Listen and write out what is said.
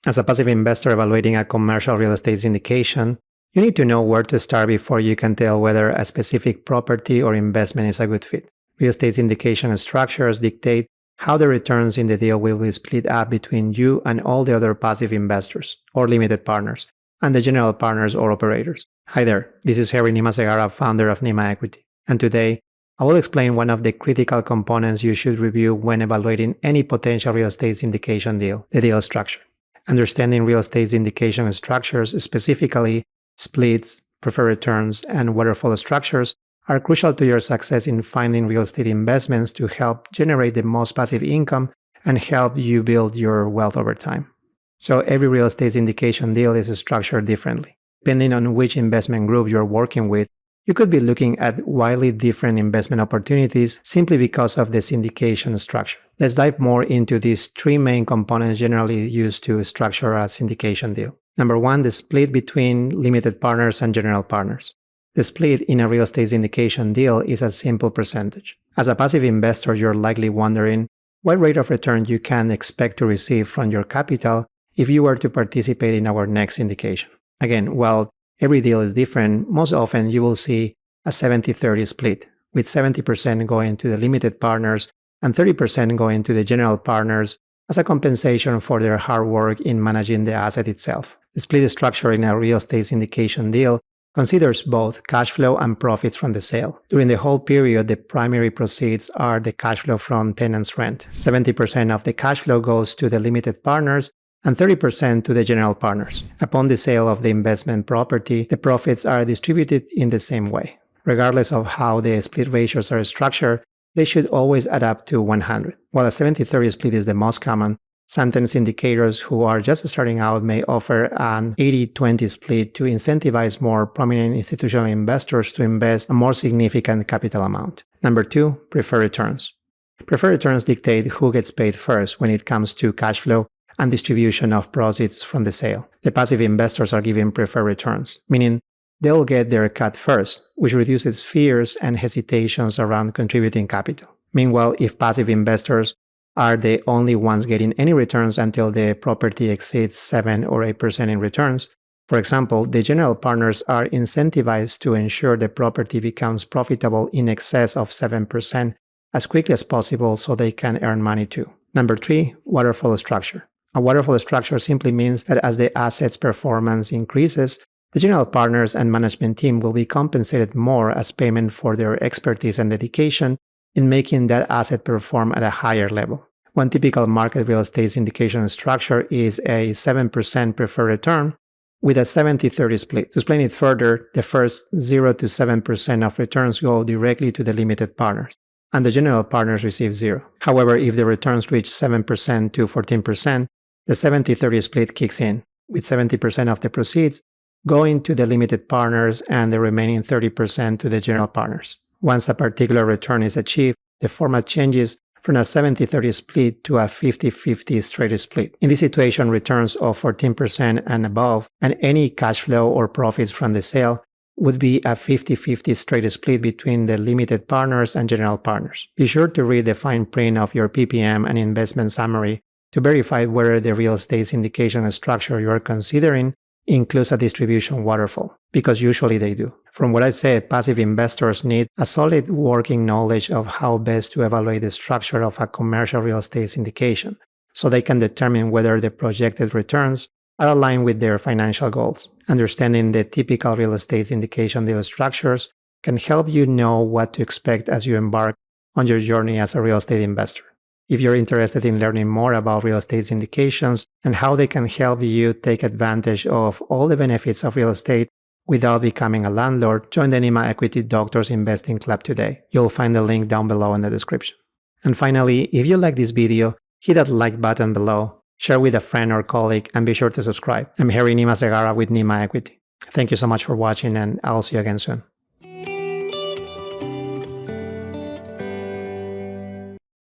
As a passive investor evaluating a commercial real estate syndication, you need to know where to start before you can tell whether a specific property or investment is a good fit. Real estate syndication structures dictate how the returns in the deal will be split up between you and all the other passive investors, or limited partners, and the general partners or operators. Hi there, this is Harry Nima Segara, founder of Nima Equity, and today I will explain one of the critical components you should review when evaluating any potential real estate syndication deal, the deal structure. Understanding real estate syndication structures, specifically splits, preferred returns, and waterfall structures, are crucial to your success in finding real estate investments to help generate the most passive income and help you build your wealth over time. So every real estate syndication deal is structured differently. Depending on which investment group you're working with, you could be looking at widely different investment opportunities simply because of the syndication structure. Let's dive more into these three main components generally used to structure a syndication deal. Number one, the split between limited partners and general partners. The split in a real estate syndication deal is a simple percentage. As a passive investor, you're likely wondering what rate of return you can expect to receive from your capital if you were to participate in our next syndication. Again, while every deal is different, most often you will see a 70-30 split, with 70% going to the limited partners and 30% going to the general partners as a compensation for their hard work in managing the asset itself. The split structure in a real estate syndication deal considers both cash flow and profits from the sale. During the whole period, the primary proceeds are the cash flow from tenants' rent. 70% of the cash flow goes to the limited partners and 30% to the general partners. Upon the sale of the investment property, the profits are distributed in the same way. Regardless of how the split ratios are structured, they should always add up to 100. While a 70-30 split is the most common, sometimes indicators who are just starting out may offer an 80-20 split to incentivize more prominent institutional investors to invest a more significant capital amount. Number two, preferred returns. Preferred returns dictate who gets paid first when it comes to cash flow and distribution of proceeds from the sale. The passive investors are given preferred returns, meaning they'll get their cut first, which reduces fears and hesitations around contributing capital. Meanwhile, if passive investors are the only ones getting any returns until the property exceeds 7 or 8% in returns, for example, the general partners are incentivized to ensure the property becomes profitable in excess of 7% as quickly as possible so they can earn money too. Number three, waterfall structure. A waterfall structure simply means that as the asset's performance increases, the general partners and management team will be compensated more as payment for their expertise and dedication in making that asset perform at a higher level. One typical market real estate syndication structure is a 7% preferred return with a 70-30 split. To explain it further, the first 0 to 7% of returns go directly to the limited partners, and the general partners receive 0. However, if the returns reach 7% to 14%, the 70-30 split kicks in, with 70% of the proceeds going to the limited partners and the remaining 30% to the general partners. Once a particular return is achieved, the format changes from a 70-30 split to a 50-50 straight split. In this situation, returns of 14% and above, and any cash flow or profits from the sale would be a 50-50 straight split between the limited partners and general partners. Be sure to read the fine print of your PPM and investment summary to verify whether the real estate syndication structure you are considering includes a distribution waterfall, because usually they do. From what I said, passive investors need a solid working knowledge of how best to evaluate the structure of a commercial real estate syndication, so they can determine whether the projected returns are aligned with their financial goals. Understanding the typical real estate syndication deal structures can help you know what to expect as you embark on your journey as a real estate investor. If you're interested in learning more about real estate syndications and how they can help you take advantage of all the benefits of real estate without becoming a landlord, join the Nima Equity Doctors Investing Club today. You'll find the link down below in the description. And finally, if you like this video, hit that like button below, share with a friend or colleague, and be sure to subscribe. I'm Harry Nima Segara with Nima Equity. Thank you so much for watching, and I'll see you again soon.